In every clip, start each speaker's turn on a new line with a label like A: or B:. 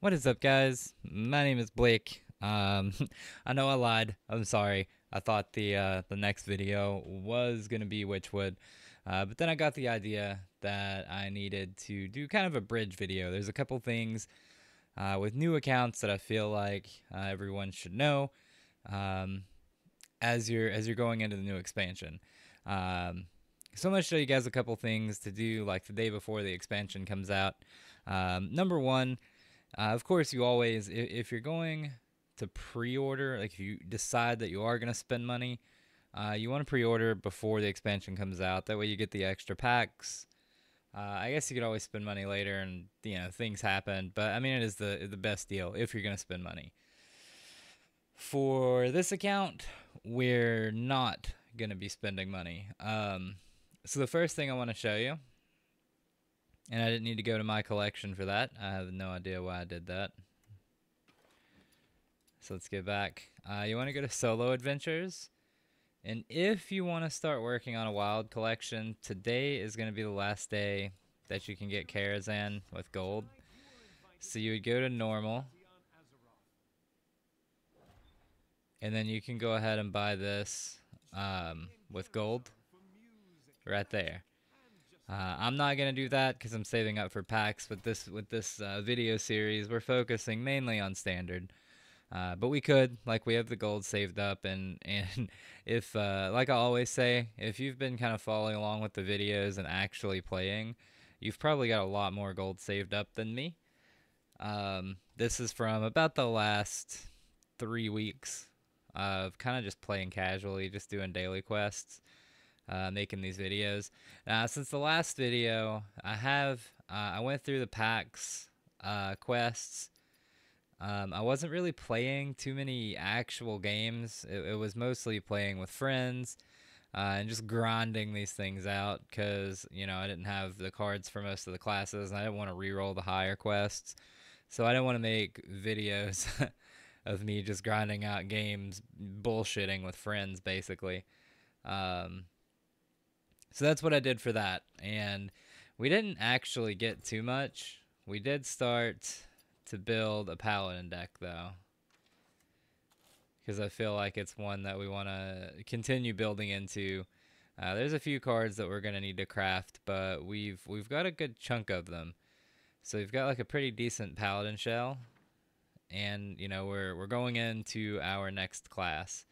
A: What is up, guys? My name is Blake. I know I lied. I'm sorry. I thought the next video was gonna be Witchwood, but then I got the idea that I needed to do kind of a bridge video. There's a couple things with new accounts that I feel like everyone should know um, as you're going into the new expansion. Um, so I'm gonna show you guys a couple things to do like the day before the expansion comes out. Number one. Of course, you always, if you're going to pre-order, like if you decide that you are going to spend money, you want to pre-order before the expansion comes out. That way you get the extra packs. I guess you could always spend money later and, things happen. But, I mean, it is the best deal if you're going to spend money. For this account, we're not going to be spending money. So the first thing I want to show you, and I didn't need to go to my collection for that. I have no idea why I did that. So let's get back. You want to go to solo adventures. And if you want to start working on a wild collection, today is going to be the last day that you can get Karazhan with gold. So you would go to normal. And then you can go ahead and buy this with gold right there. I'm not gonna do that because I'm saving up for packs. With this video series, we're focusing mainly on standard, but we could, like, we have the gold saved up, and if like I always say, if you've been kind of following along with the videos and actually playing, you've probably got a lot more gold saved up than me. This is from about the last 3 weeks of kind of just playing casually, just doing daily quests. Making these videos. Since the last video, I went through the packs quests. I wasn't really playing too many actual games. It was mostly playing with friends and just grinding these things out because, I didn't have the cards for most of the classes and I didn't want to reroll the higher quests. So I didn't want to make videos of me just grinding out games, bullshitting with friends, basically. So that's what I did for that. And we didn't actually get too much. We did start to build a paladin deck, though, because I feel like it's one that we want to continue building into. There's a few cards that we're going to need to craft, but we've got a good chunk of them. So we've got like a pretty decent paladin shell, and we're going into our next class.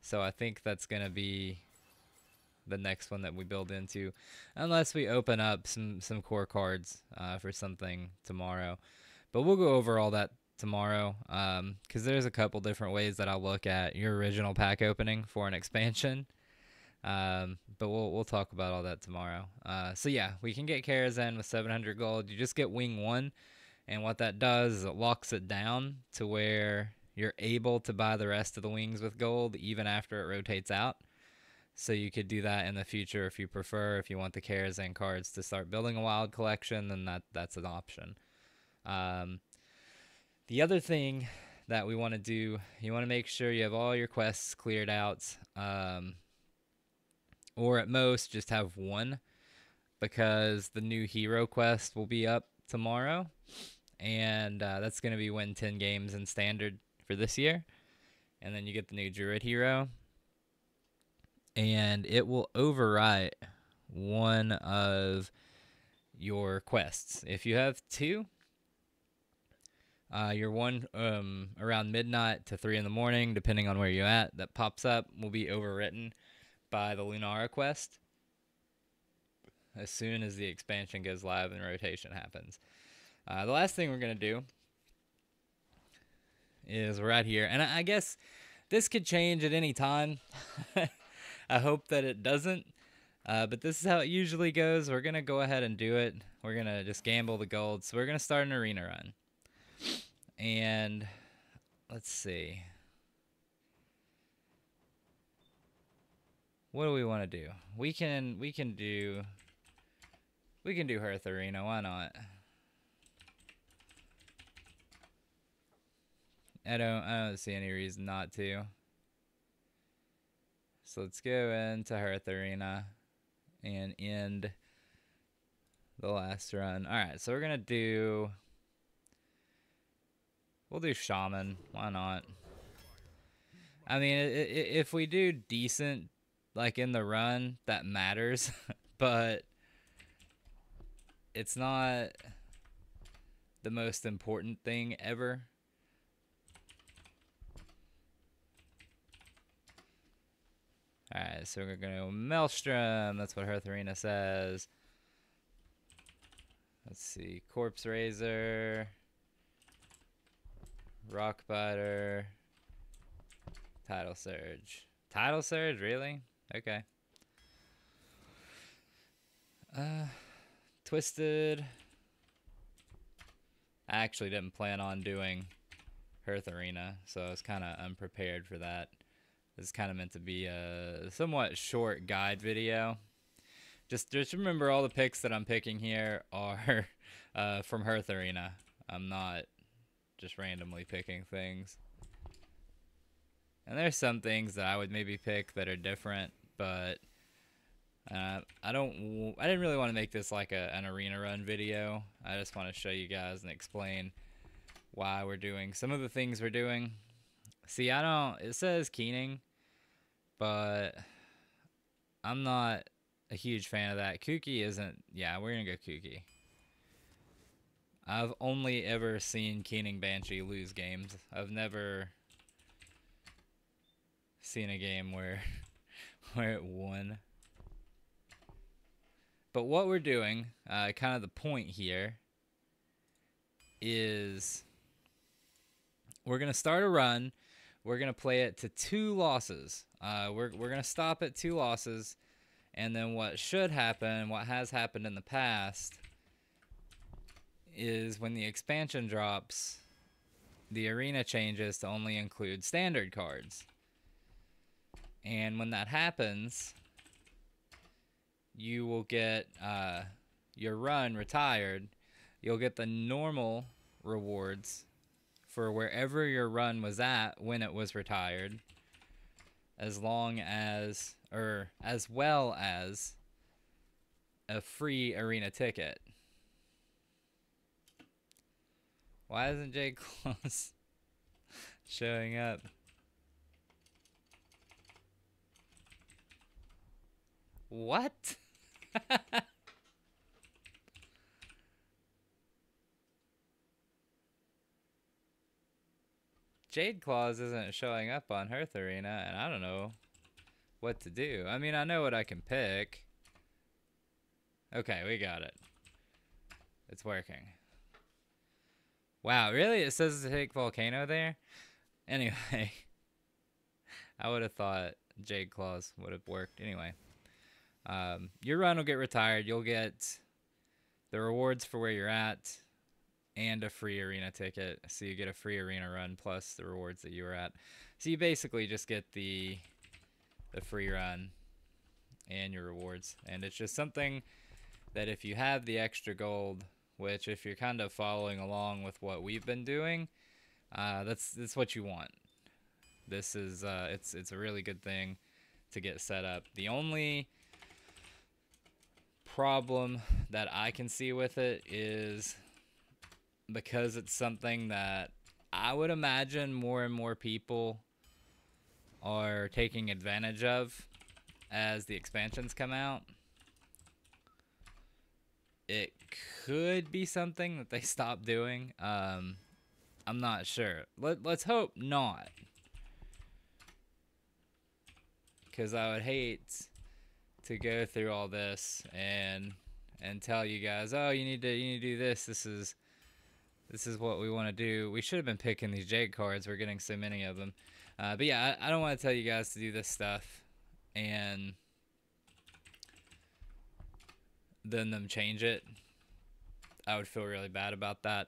A: So I think that's going to be the next one that we build into, unless we open up some core cards for something tomorrow. But we'll go over all that tomorrow, because there's a couple different ways that I'll look at your original pack opening for an expansion. But we'll talk about all that tomorrow. So yeah, we can get Karazhan with 700 gold. You just get wing 1, and what that does is it locks it down to where you're able to buy the rest of the wings with gold even after it rotates out. So you could do that in the future if you prefer. If you want the Karazhan cards to start building a wild collection, then that's an option. The other thing that we want to do, you want to make sure you have all your quests cleared out, or at most just have one, because the new hero quest will be up tomorrow, and that's going to be win 10 games in standard for this year. And then you get the new druid hero, and it will overwrite one of your quests. If you have two, your one around midnight to 3 in the morning, depending on where you're at, that pops up will be overwritten by the Lunara quest as soon as the expansion goes live and rotation happens. The last thing we're going to do is right here, and I guess this could change at any time. I hope that it doesn't, but this is how it usually goes. We're going to go ahead and do it. We're going to just gamble the gold. So we're going to start an arena run. And let's see. What do we want to do? We can do Hearth Arena. Why not? I don't see any reason not to. So let's go into Hearth Arena and end the last run. Alright, so we're going to do We'll do Shaman. Why not? I mean, if we do decent, like in the run, that matters. But it's not the most important thing ever. Alright, so we're going to go Maelstrom. That's what Hearth Arena says. Let's see. Corpse Razor. Rockbiter. Tidal Surge. Tidal Surge? Really? Okay. Twisted. I actually didn't plan on doing Hearth Arena, so I was kind of unprepared for that. This is kind of meant to be a somewhat short guide video. Just remember, all the picks that I'm picking here are from Hearth Arena. I'm not just randomly picking things. And there's some things that I would maybe pick that are different, but I didn't really want to make this like an arena run video. I just want to show you guys and explain why we're doing some of the things we're doing. See, it says Keening, but I'm not a huge fan of that. Kooky isn't, yeah, we're gonna go Kooky. I've only ever seen Keening Banshee lose games. I've never seen a game where it won. But what we're doing, kind of the point here, is we're going to start a run. We're going to play it to 2 losses. We're going to stop at 2 losses. And then what should happen, what has happened in the past, is when the expansion drops, the arena changes to only include standard cards. And when that happens, you will get your run retired. You'll get the normal rewards for wherever your run was at when it was retired, as long as, or as well as, a free arena ticket. Why isn't Jade Claws showing up? What? Jade Claws isn't showing up on Hearth Arena, and I don't know what to do. I mean, I know what I can pick. Okay, we got it. It's working. Wow, really? It says to take Volcano there? Anyway, I would have thought Jade Claws would have worked. Anyway, your run will get retired. You'll get the rewards for where you're at and a free arena ticket. So you get a free arena run plus the rewards that you were at. So you basically just get the free run and your rewards. And it's just something that if you have the extra gold, which if you're kind of following along with what we've been doing, that's what you want. This is it's a really good thing to get set up. The only problem that I can see with it is because it's something that I would imagine more and more people are taking advantage of as the expansions come out. It could be something that they stop doing. I'm not sure. Let's hope not, because I would hate to go through all this and tell you guys, oh, you need to do this. This is what we want to do. We should have been picking these Jade cards. We're getting so many of them. But yeah, I don't want to tell you guys to do this stuff and then them change it. I would feel really bad about that.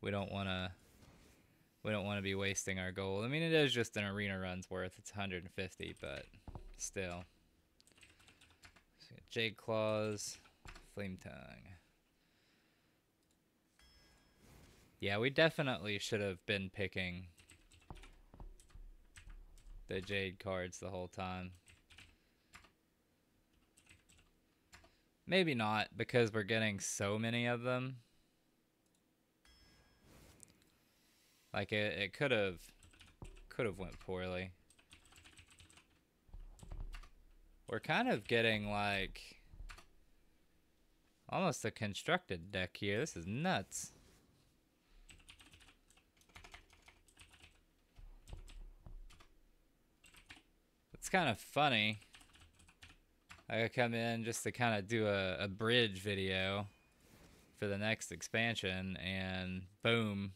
A: We don't want to be wasting our gold. I mean, it is just an arena run's worth. It's 150, but still. So Jade Claws, Flame Tongue. Yeah, we definitely should have been picking the Jade cards the whole time. Maybe not, because we're getting so many of them. Like it could have went poorly. We're kind of getting like almost a constructed deck here. This is nuts. It's kind of funny. I come in just to kind of do a bridge video for the next expansion, and boom.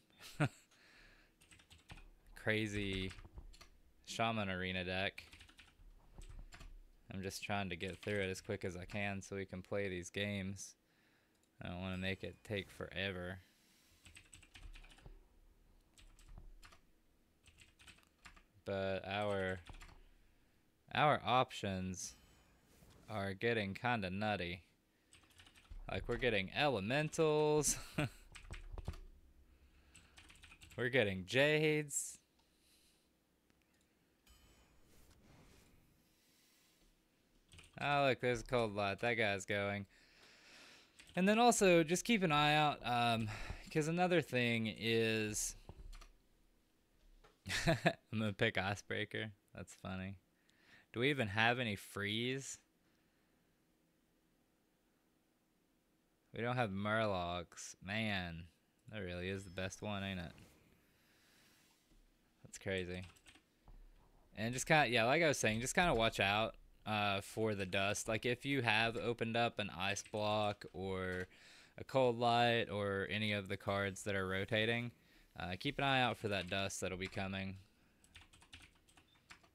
A: Crazy Shaman Arena deck. I'm just trying to get through it as quick as I can so we can play these games. I don't want to make it take forever. But our options are getting kind of nutty. Like, we're getting elementals. We're getting jades. Oh, look, there's a cold light. That guy's going. And then also, just keep an eye out, because another thing is... I'm going to pick Icebreaker. That's funny. Do we even have any freeze? We don't have Murlocs. Man, that really is the best one, ain't it? That's crazy. And just kind of, yeah, like I was saying, just kind of watch out for the dust. Like, if you have opened up an Ice Block or a Cold Light or any of the cards that are rotating, keep an eye out for that dust that'll be coming.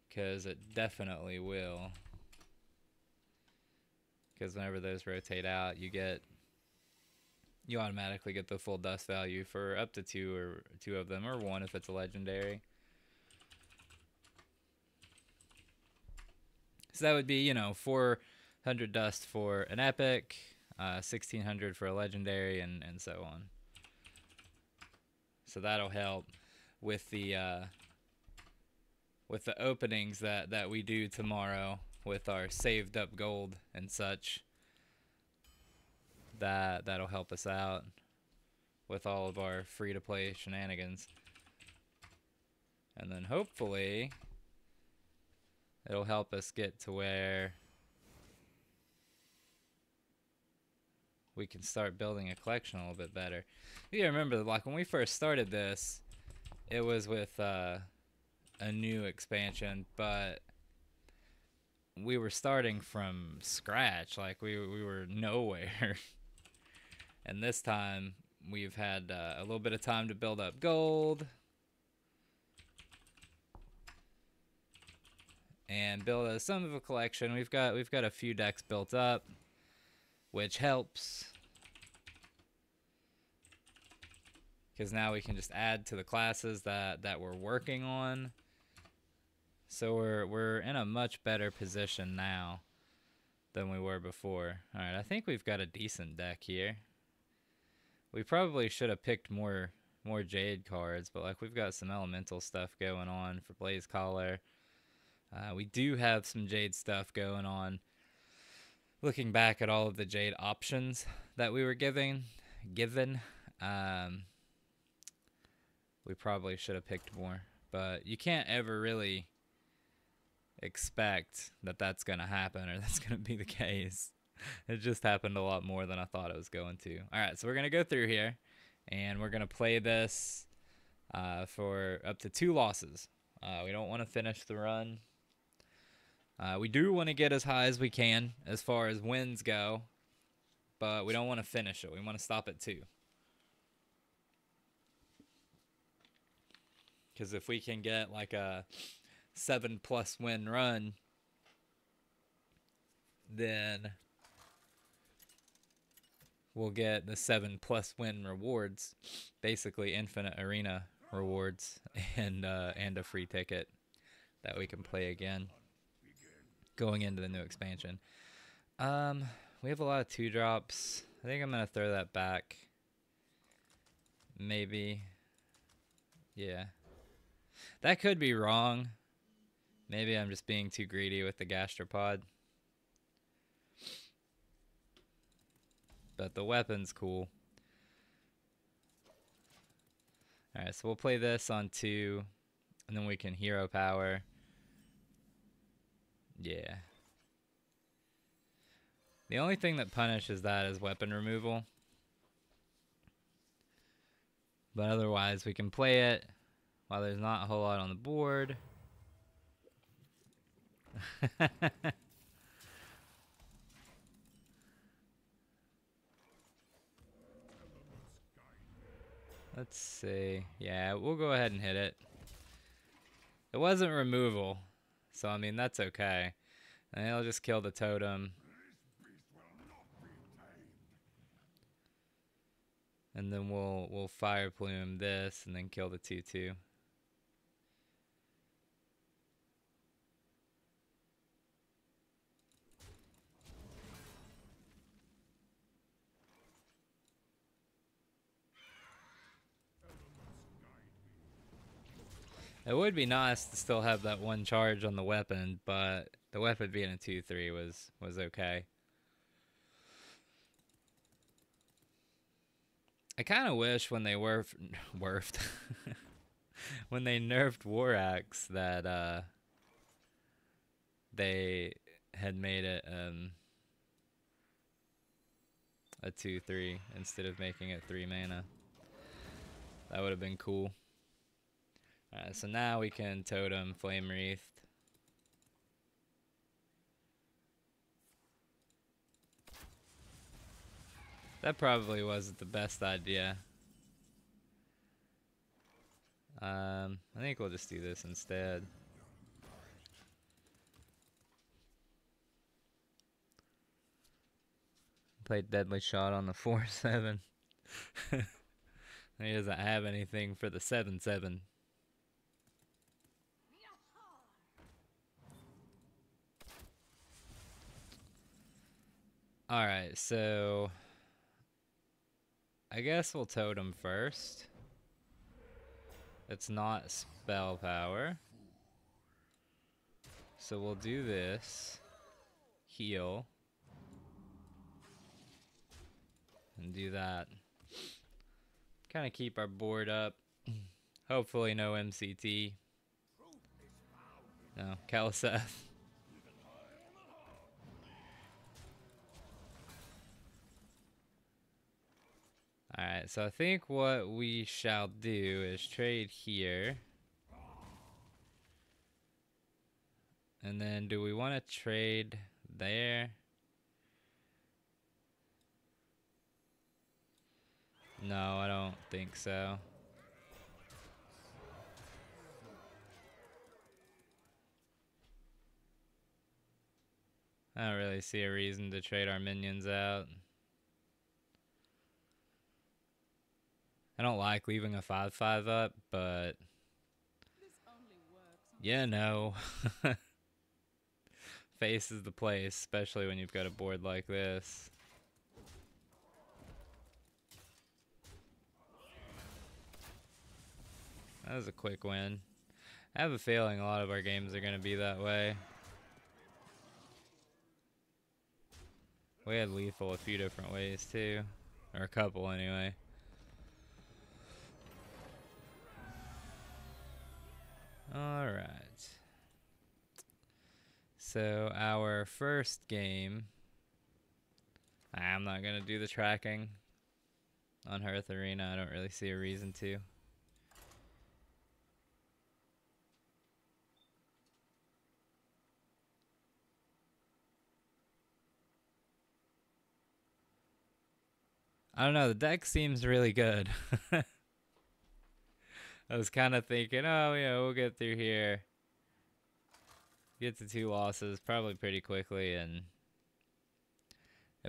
A: Because it definitely will. Because whenever those rotate out, you automatically get the full dust value for up to two of them, or one if it's a legendary. So that would be, you know, 400 dust for an epic, 1600 for a legendary, and so on. So that'll help with the openings that we do tomorrow with our saved up gold and such. That'll help us out with all of our free to play shenanigans. And then hopefully it'll help us get to where we can start building a collection a little bit better. You remember, like, when we first started this, it was with a new expansion, but we were starting from scratch. Like, we were nowhere. And this time we've had a little bit of time to build up gold and build some of a collection. We've got a few decks built up, which helps, because now we can just add to the classes that we're working on. So we're in a much better position now than we were before. All right, I think we've got a decent deck here. We probably should have picked more Jade cards, but like, we've got some elemental stuff going on for Blaze Collar. We do have some Jade stuff going on. Looking back at all of the Jade options that we were given, we probably should have picked more. But you can't ever really expect that that's going to happen or that's going to be the case. It just happened a lot more than I thought it was going to. Alright, so we're going to go through here, and we're going to play this for up to 2 losses. We don't want to finish the run. We do want to get as high as we can as far as wins go, but we don't want to finish it. We want to stop at 2. Because if we can get like a 7+ win run, then we'll get the 7+ win rewards, basically infinite arena rewards, and a free ticket that we can play again going into the new expansion. We have a lot of 2-drops. I think I'm gonna throw that back. Maybe. Yeah. That could be wrong. Maybe I'm just being too greedy with the gastropod. But the weapon's cool. Alright, so we'll play this on 2, and then we can hero power. Yeah. The only thing that punishes that is weapon removal. But otherwise, we can play it while there's not a whole lot on the board. Let's see. Yeah, we'll go ahead and hit it. It wasn't removal, so I mean, that's okay. And it'll just kill the totem. And then we'll fire plume this and then kill the 2/2. It would be nice to still have that 1 charge on the weapon, but the weapon being a 2/3 was okay. I kind of wish when they when they nerfed War Axe that they had made it a 2/3 instead of making it 3 mana. That would have been cool. Alright, so now we can totem Flame Wreath. That probably wasn't the best idea. I think we'll just do this instead. Played Deadly Shot on the 4/7. He doesn't have anything for the 7/7. Alright, so I guess we'll totem first. It's not spell power. So we'll do this. Heal. And do that. Kind of keep our board up. Hopefully no MCT. No, Kaliseth. Alright, so I think what we shall do is trade here. And then do we want to trade there? No, I don't think so. I don't really see a reason to trade our minions out. I don't like leaving a 5/5 up, but yeah, no. Face is the place, especially when you've got a board like this. That was a quick win. I have a feeling a lot of our games are going to be that way. We had lethal a few different ways too. Or a couple anyway. Alright. So our first game, I'm not going to do the tracking on Hearth Arena. I don't really see a reason to. I don't know, the deck seems really good. I was kind of thinking, oh yeah, we'll get through here. Get to 2 losses probably pretty quickly and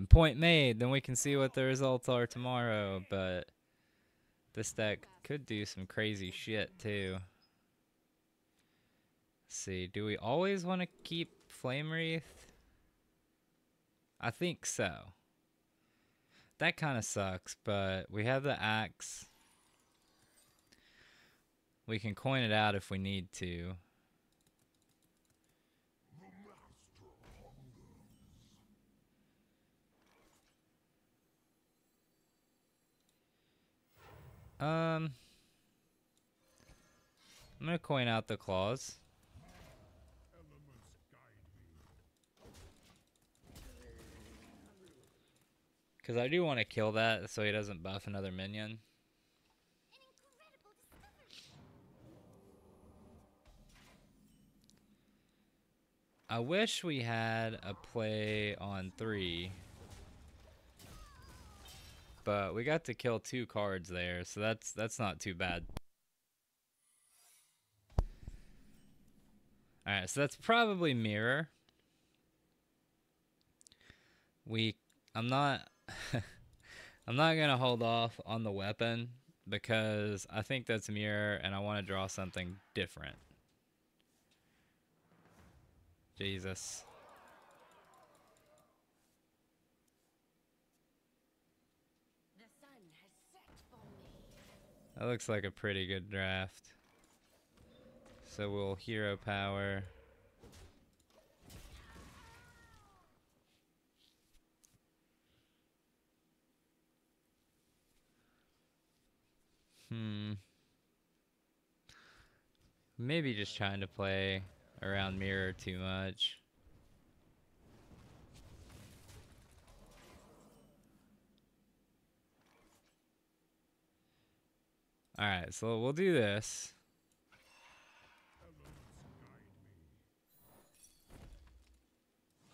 A: point made, then we can see what the results are tomorrow, but this deck could do some crazy shit too. Let's see, do we always want to keep Flame Wreath? I think so. That kind of sucks, but we have the axe. We can coin it out if we need to. I'm gonna coin out the claws. Because I do want to kill that so he doesn't buff another minion. I wish we had a play on 3. But we got to kill 2 cards there, so that's not too bad. Alright, so that's probably mirror. I'm not I'm not gonna hold off on the weapon because I think that's mirror and I want to draw something different. Jesus. That looks like a pretty good draft. So we'll hero power. Maybe just trying to play around mirror too much. Alright, so we'll do this.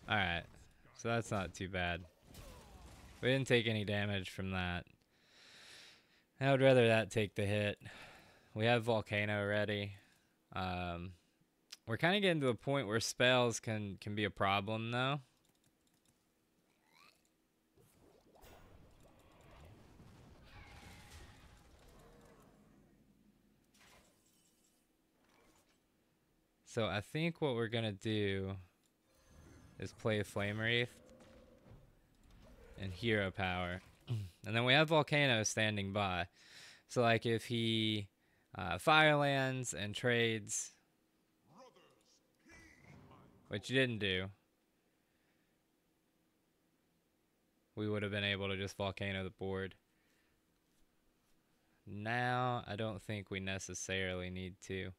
A: Alright, so that's not too bad. We didn't take any damage from that. I would rather that take the hit. We have Volcano ready. We're kind of getting to a point where spells can be a problem, though. So I think what we're gonna do is play Flame Wreath and hero power. And then we have Volcano standing by. So like if he fire lands and trades, which you didn't do, we would have been able to just Volcano the board. Now I don't think we necessarily need to.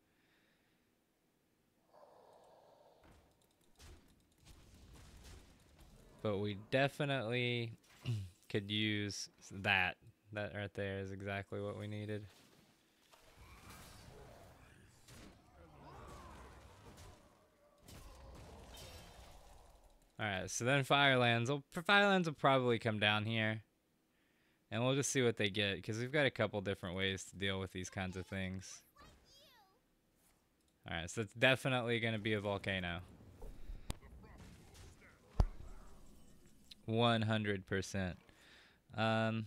A: But we definitely could use that. That right there is exactly what we needed. Alright, so then Firelands will probably come down here. And we'll just see what they get, because we've got a couple different ways to deal with these kinds of things. Alright, so it's definitely going to be a Volcano. 100%. And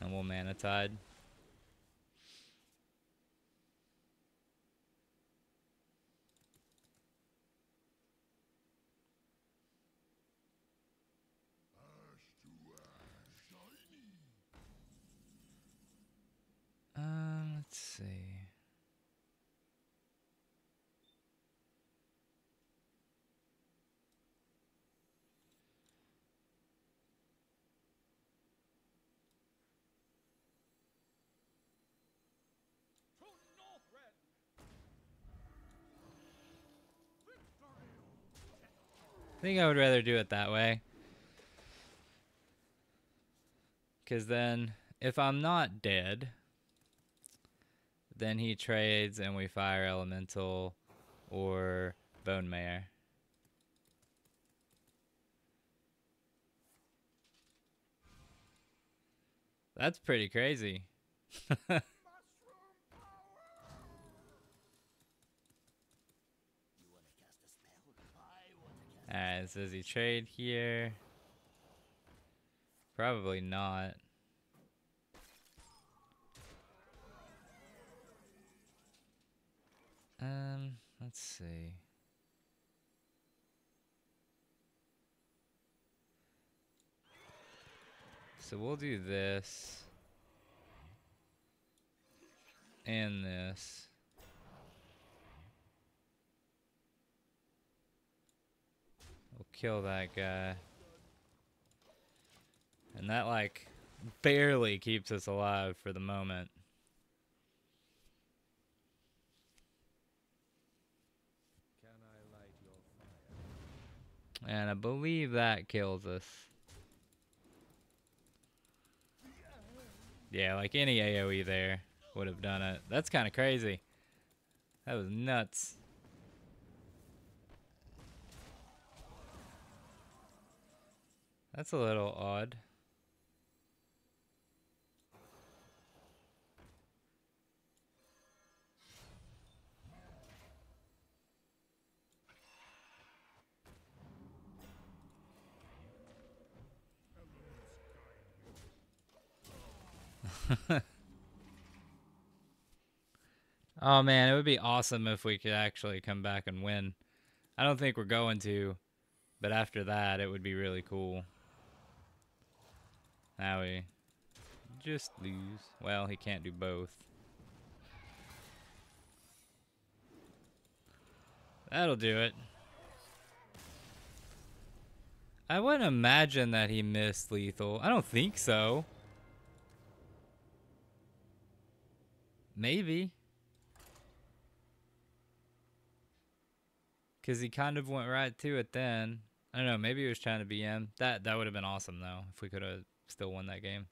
A: we'll Mana Tide. Let's see. I think I would rather do it that way. Because then, if I'm not dead, then he trades and we fire Elemental or Bone Mare. That's pretty crazy. Alright, so does he trade here? Probably not. Let's see. So we'll do this. And this. We'll kill that guy. And that, like, barely keeps us alive for the moment. And I believe that kills us. Yeah, like any AoE there would have done it. That's kind of crazy. That was nuts. That's a little odd. Oh man, it would be awesome if we could actually come back and win. I don't think we're going to, but after that, it would be really cool. Now we just lose. Well, he can't do both. That'll do it. I wouldn't imagine that he missed lethal. I don't think so. Maybe. Because he kind of went right to it then. I don't know, maybe he was trying to BM. That would have been awesome, though, if we could have still won that game.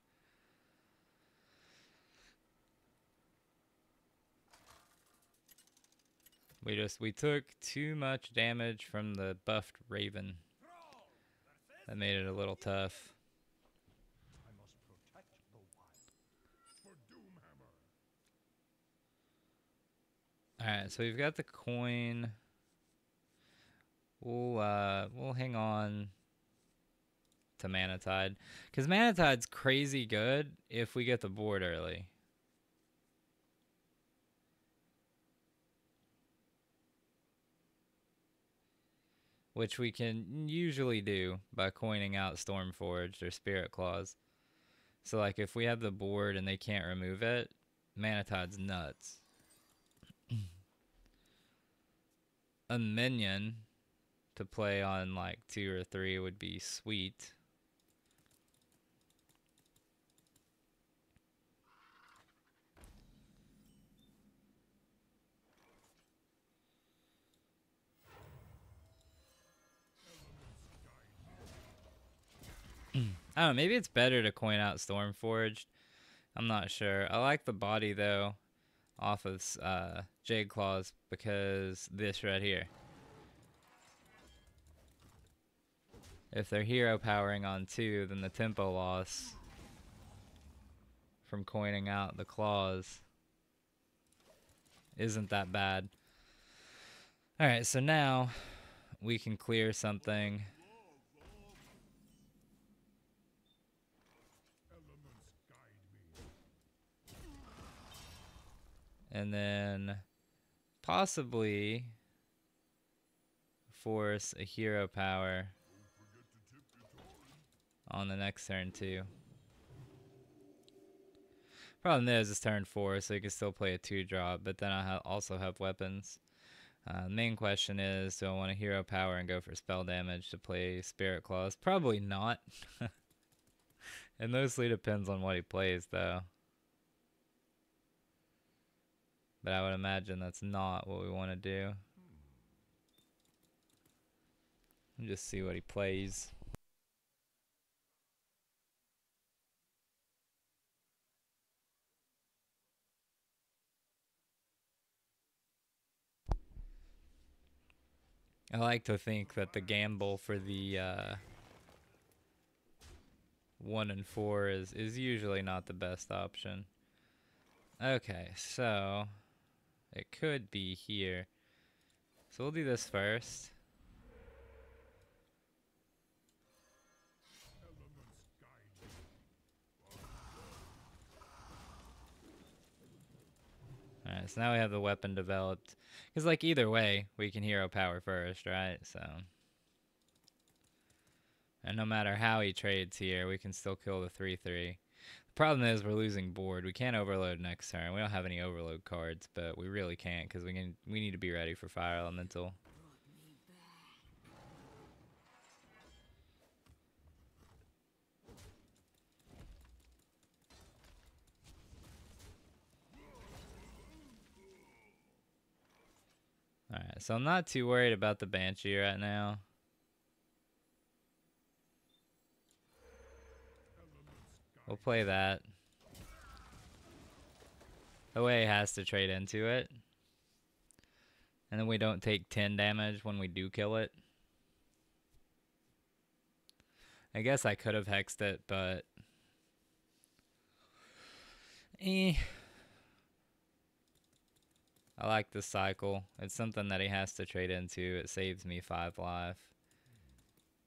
A: We took too much damage from the buffed Raven. That made it a little tough. Alright, so we've got the coin. We'll hang on to Mana Tide. Because Mana Tide's crazy good if we get the board early. Which we can usually do by coining out Stormforged or Spirit Claws. So like if we have the board and they can't remove it, Mana Tide's nuts. A minion to play on like 2 or 3 would be sweet. I don't know, maybe it's better to coin out Stormforged. I'm not sure. I like the body though off of Jade Claws because this right here. If they're hero powering on 2, then the tempo loss from coining out the claws isn't that bad. Alright, so now we can clear something. And then possibly force a hero power on the next turn too. Problem is it's turn 4, so you can still play a 2-drop, but then I also have weapons. The main question is, do I want a hero power and go for spell damage to play Spirit Claws? Probably not. It mostly depends on what he plays though. But I would imagine that's not what we want to do. Just see what he plays. I like to think that the gamble for the 1 and 4 is usually not the best option. Okay, so it could be here. So we'll do this first. Alright, so now we have the weapon developed. Because, like, either way, we can hero power first, right? So. And no matter how he trades here, we can still kill the 3-3. The problem is we're losing board. We can't overload next turn. We don't have any overload cards, but we really can't because we need to be ready for Fire Elemental. Alright, so I'm not too worried about the Banshee right now. We'll play that. The way he has to trade into it. And then we don't take 10 damage when we do kill it. I guess I could have hexed it, but... I like this cycle. It's something that he has to trade into. It saves me 5 life.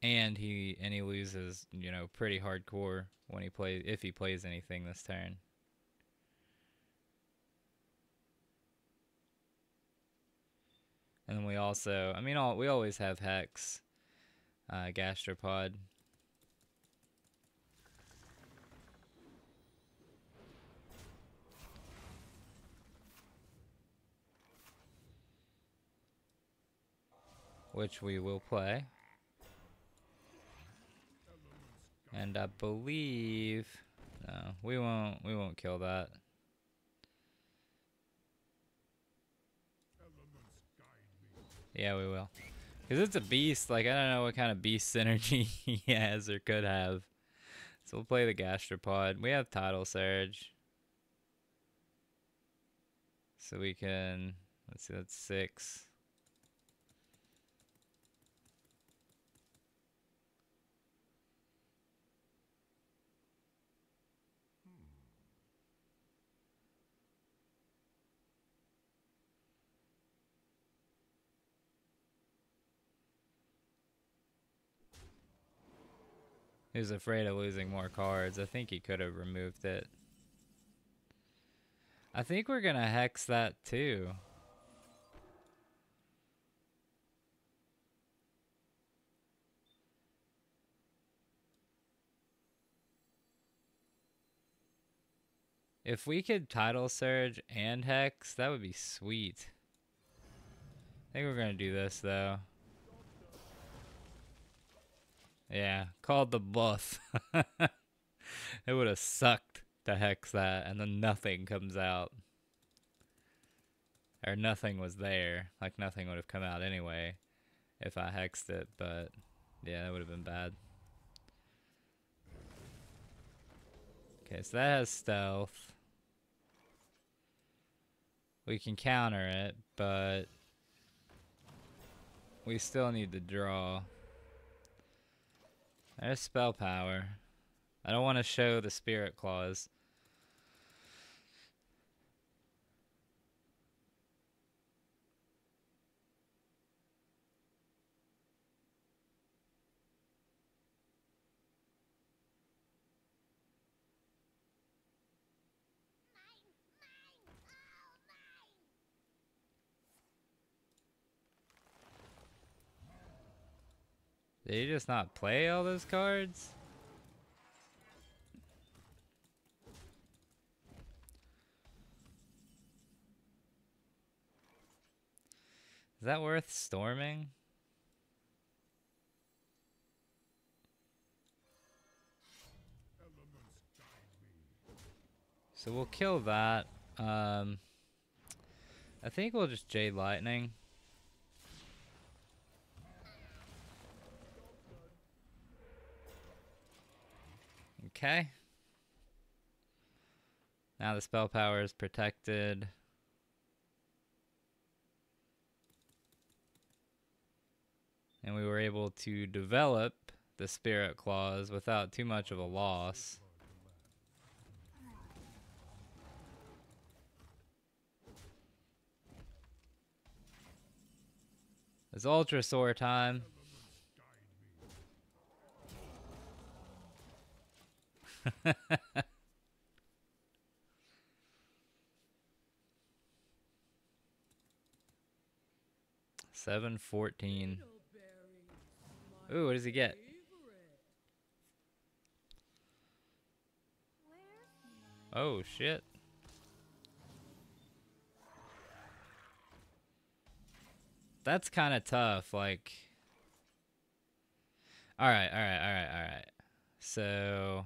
A: And he loses, you know, pretty hardcore when he plays, if he plays anything this turn. And then we also, I mean, we always have Hex, Gastropod. Which we will play. And I believe, no, we won't kill that. Yeah, we will. Because it's a beast, like, I don't know what kind of beast synergy he has or could have. So we'll play the Gastropod. We have Tidal Surge. So we can, let's see, that's 6. He was afraid of losing more cards. I think he could have removed it. I think we're going to hex that too. If we could Tidal Surge and hex, that would be sweet. I think we're going to do this though. Yeah, called the bluff. It would have sucked to hex that, and then nothing comes out. Or nothing was there. Like, nothing would have come out anyway if I hexed it, but yeah, that would have been bad. Okay, so that has stealth. We can counter it, but we still need to draw. There's spell power. I don't want to show the Spirit Claws. Did he just not play all those cards? Is that worth storming? So we'll kill that. I think we'll just Jade Lightning. Okay. Now the spell power is protected. And we were able to develop the Spirit Claws without too much of a loss. It's Ultra Soar time. $7.14. Ooh, what does he get? Oh, shit. That's kind of tough, like... Alright. So...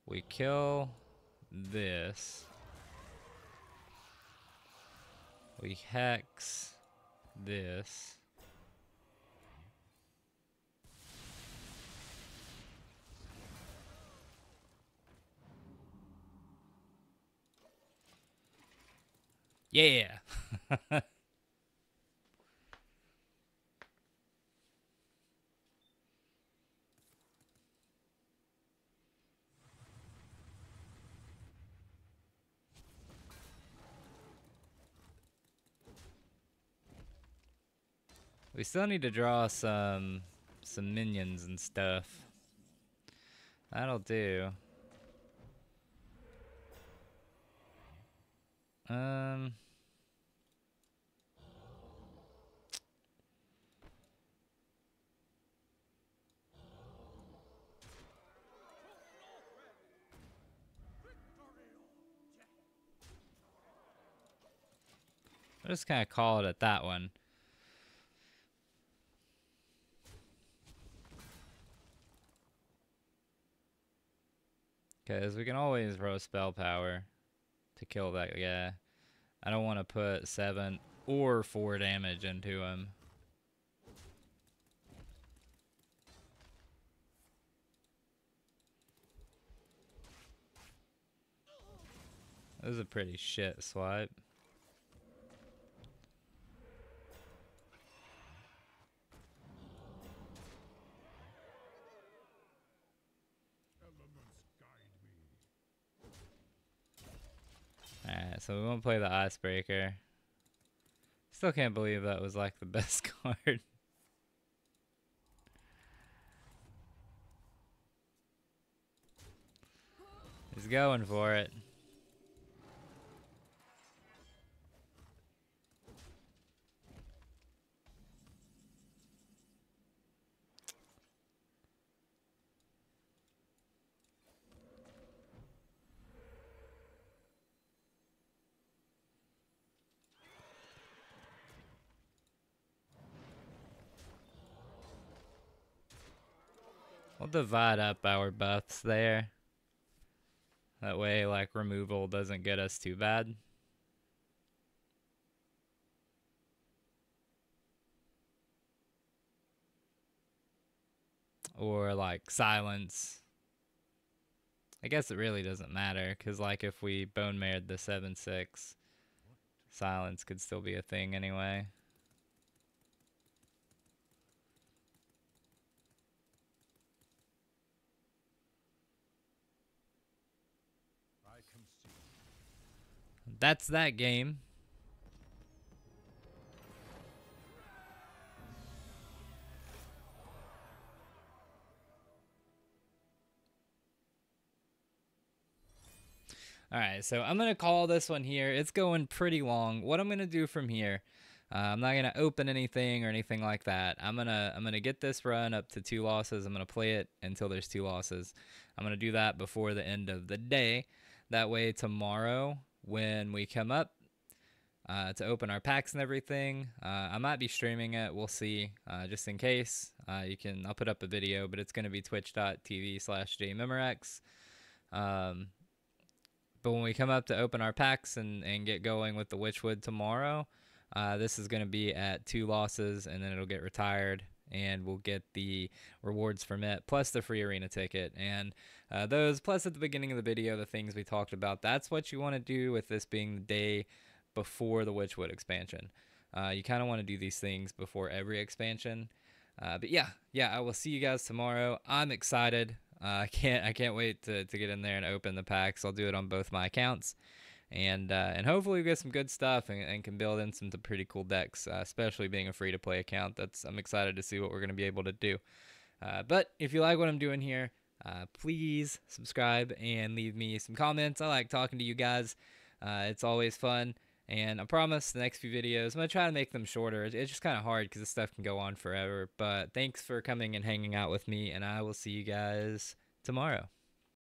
A: we kill this. We hex this. Yeah. We still need to draw some minions and stuff. That'll do. Um I'll just kind of call it at that one. Because we can always roll spell power to kill that guy. I don't want to put 7 or 4 damage into him. That was a pretty shit swipe. Alright, so we won't play the Icebreaker. Still can't believe that was like the best card. He's going for it. We'll divide up our buffs there. That way, like, removal doesn't get us too bad. Or, like, silence. I guess it really doesn't matter, because, like, if we bone marred the 7/6, silence could still be a thing anyway. That's that game. Alright, so I'm going to call this one here. It's going pretty long. What I'm going to do from here, I'm not going to open anything or anything like that. I'm gonna get this run up to 2 losses. I'm going to play it until there's 2 losses. I'm going to do that before the end of the day. That way tomorrow when we come up to open our packs and everything, I might be streaming it. We'll see, just in case. I'll put up a video, but it's going to be twitch.tv/jmemorex. But when we come up to open our packs and get going with the Witchwood tomorrow, this is going to be at 2 losses, and then it'll get retired, and we'll get the rewards from it, plus the free arena ticket. And those, plus at the beginning of the video, the things we talked about. That's what you want to do with this being the day before the Witchwood expansion. You kind of want to do these things before every expansion. But yeah, I will see you guys tomorrow. I'm excited. I can't wait to get in there and open the packs. I'll do it on both my accounts, and hopefully we get some good stuff and can build in some pretty cool decks, especially being a free-to-play account. I'm excited to see what we're going to be able to do. But if you like what I'm doing here, please subscribe and leave me some comments. I like talking to you guys. It's always fun. And I promise the next few videos, I'm going to try to make them shorter. It's just kind of hard because this stuff can go on forever. But thanks for coming and hanging out with me, and I will see you guys tomorrow.